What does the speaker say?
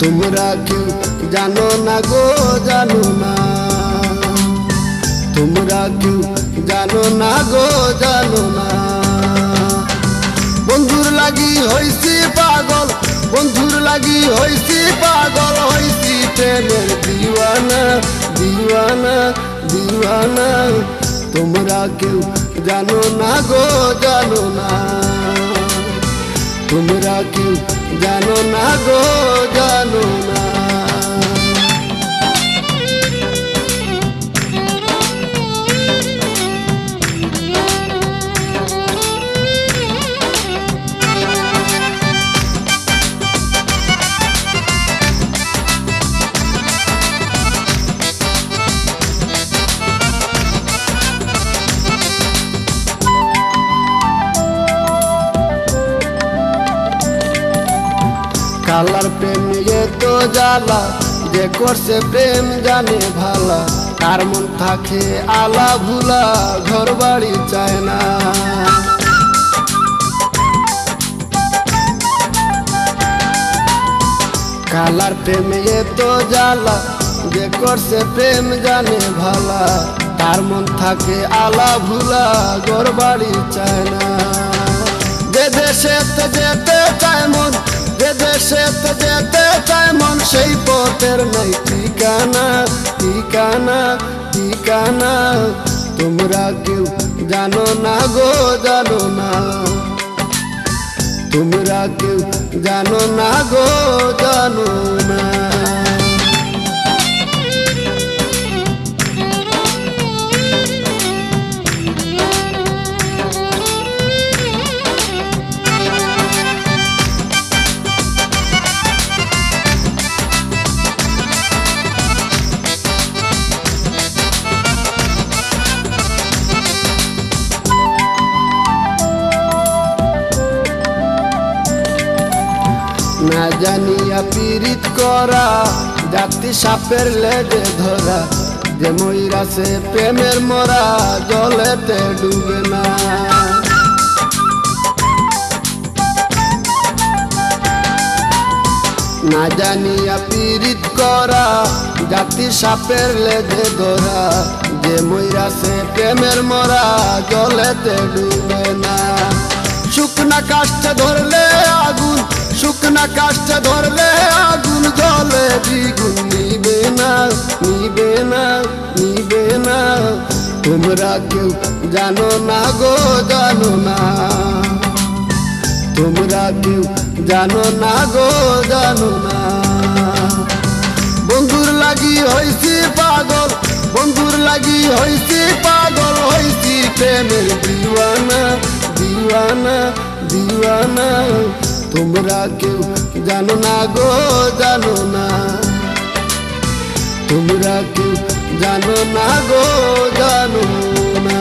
তোমরা কেউ জানো না গো, জানো না। তোমরা কেউ জানো না গো, জানো না। বন্ধুর লাগি হইছি পাগল, বন্ধুর লাগি হইছি পাগল, হইছি প্রেমের দিওয়ানা, দিওয়ানা, দিওয়ানা। তোমরা কেউ জানো না গো, জানো না। তোমরা কেউ জানো না গো, জানো না। কালার প্রেমে তো জ্বালা, যে করছে প্রেম জানে ভালা। কার মন থাকে আলা ভুলা, ঘর বাড়ি চায় না। কালার প্রেমে তো জ্বালা, যে করছে প্রেম জানে ভালা। কার মন থাকে আলা ভুলা, ঘর বাড়ি চায় না। যে দেশে যেতে চায় মন, যে দেশে যেতে চায় মন, সেই পথের নাই ঠিকানা, ঠিকানা, ঠিকানা। তোমরা কেউ জানো না গো, জানো না। তোমরা কেউ জানো না গো, জানো না। না জানিয়া পীড়িত করা, জাতি সাপের লেজে ধরা। যে মইরাছে প্রেমের মরা, জলেতে ডুবে না। না জানিয়া পীড়িত করা, জাতি সাপের লেজে ধরা। যে মইরাছে প্রেমের মরা, জলেতে ডুবে না। শুকনা কাষ্ঠে ধরলে আগুন, শুকনা কাষ্ঠে ধরলে আগুন, জলে দ্বিগুণ নিবে না, নিবে না, নিবে না। তোমরা কেউ জানো না গো, জানো না। তোমরা কেউ জানো না গো, জানো না। বন্ধুর লাগি হইছি পাগল, বন্ধুর লাগি হইছি পাগল, হইছি প্রেমের দিওয়ানা, দিওয়ানা, দিওয়ানা। তোমরা কেউ জানো না গো, জানো না। তোমরা কেউ জানো না গো, জানো না।